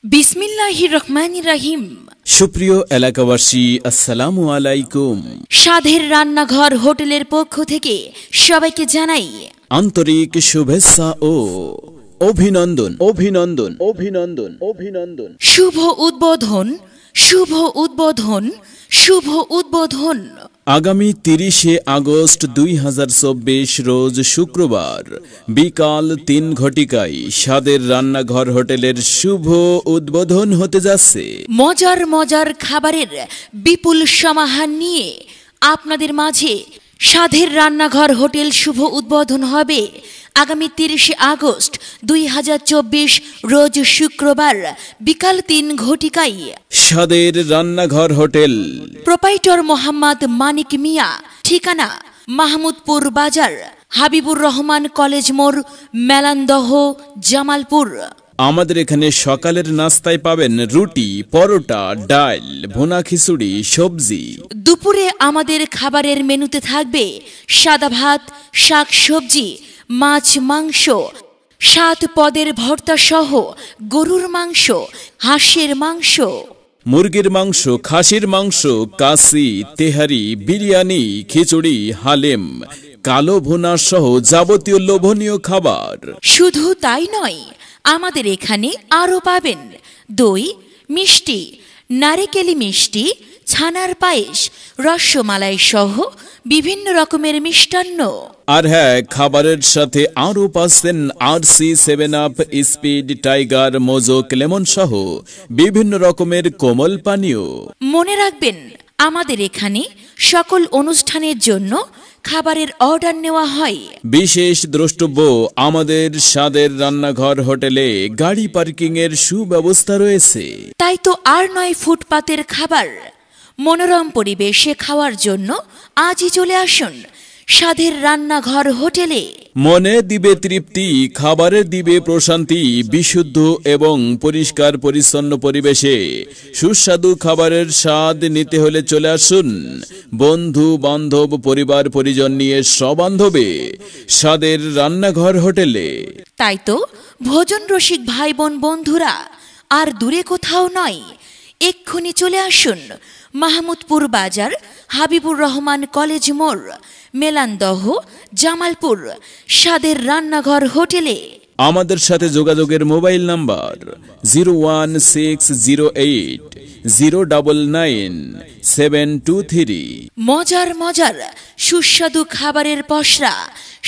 বিসমিল্লাহির রহমানির রহিম। সুপ্রিয় এলাকাবাসী, আসসালামু আলাইকুম। স্বাদের রান্নাঘর হোটেলের পক্ষ থেকে সবাইকে জানাই আন্তরিক শুভেচ্ছা ও অভিনন্দন অভিনন্দন অভিনন্দন অভিনন্দন। শুভ উদ্বোধন, শুভ উদ্বোধন, শুভ উদ্বোধন। আগামী 30শে আগস্ট 2024 রোজ শুক্রবার বিকাল 3 ঘটিকায় স্বাদের রান্নাঘর হোটেলের শুভ উদ্বোধন হতে যাচ্ছে। মজার মজার খাবারের বিপুল সমাহার নিয়ে আপনাদের মাঝে স্বাদের রান্নাঘর হোটেল শুভ উদ্বোধন হবে আগামী 30শে আগস্ট 2024 রোজ শুক্রবার বিকাল 3 ঘটিকায়। স্বাদের রান্নাঘর হোটেল, প্রোপাইটর মোহাম্মদ মানিক মিয়া, ঠিকানা মাহমুদপুর বাজার, হাবিবুর রহমান কলেজ মোড়, মেলান্দহ, জামালপুর। আমাদের এখানে সকালের নাস্তায় পাবেন রুটি, পরোটা, ডাল, ভুনা খিচুড়ি, সবজি। দুপুরে আমাদের খাবারের মেনুতে থাকবে সাদা ভাত, শাক সবজি, মাছ, মাংস, 7 পদের ভর্তা সহ গরুর মাংস, হাঁসের মাংস, মুরগির মাংস, খাসির মাংস, কাসি, তেহারি, বিরিয়ানি, খিচুড়ি, হালিম, কালো ভুনা সহ যাবতীয় লোভনীয় খাবার। শুধু তাই নয়, আমাদের এখানে আরও পাবেন দই, মিষ্টি, নারিকেলি মিষ্টি, ছানার পায়েস, রসমালাই সহ বিভিন্ন রকমের মিষ্টান্ন। আর হ্যাঁ, খাবারের সাথে আরও পাচ্ছেন RC 7 আপ, স্পিড, টাইগার, মোজোক, লেমন সহ বিভিন্ন রকমের কোমল পানীয়। মনে রাখবেন, আমাদের এখানে সকল অনুষ্ঠানের জন্য খাবারের অর্ডার নেওয়া হয়। বিশেষ দ্রষ্টব্য, আমাদের স্বাদের রান্নাঘর হোটেলে গাড়ি পার্কিং এর সুব্যবস্থা রয়েছে। তাই তো আর নয় ফুটপাতের খাবার, মনোরম পরিবেশে খাওয়ার জন্য আজই চলে আসুন স্বাদের রান্নাঘর হোটেলে। মনে দিবে তৃপ্তি, খাবারে দিবে প্রশান্তি। বিশুদ্ধ এবং পরিষ্কার পরিচ্ছন্ন পরিবেশে সুস্বাদু খাবারের স্বাদ নিতে হলে চলে আসুন বন্ধু বান্ধব, পরিবার পরিজন নিয়ে সবান্ধবে স্বাদের রান্নাঘর হোটেলে। তাই তো ভোজন রসিক ভাই বোন বন্ধুরা, আর দূরে কোথাও নয়, এক্ষুনি চলে আসুন মাহমুদপুর বাজার, হাবিবুর রহমান কলেজ মোড়, মেলান্দহ, জামালপুর স্বাদের রান্নাঘর হোটেলে। আমাদের সাথে যোগাযোগের মোবাইল নাম্বার 01608099723। মজার মজার সুস্বাদু খাবারের পসরা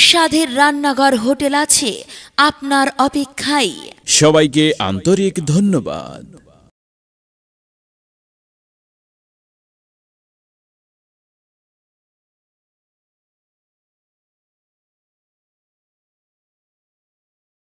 স্বাদের রান্নাঘর হোটেল আছে আপনার অপেক্ষায়। সবাইকে আন্তরিক ধন্যবাদ।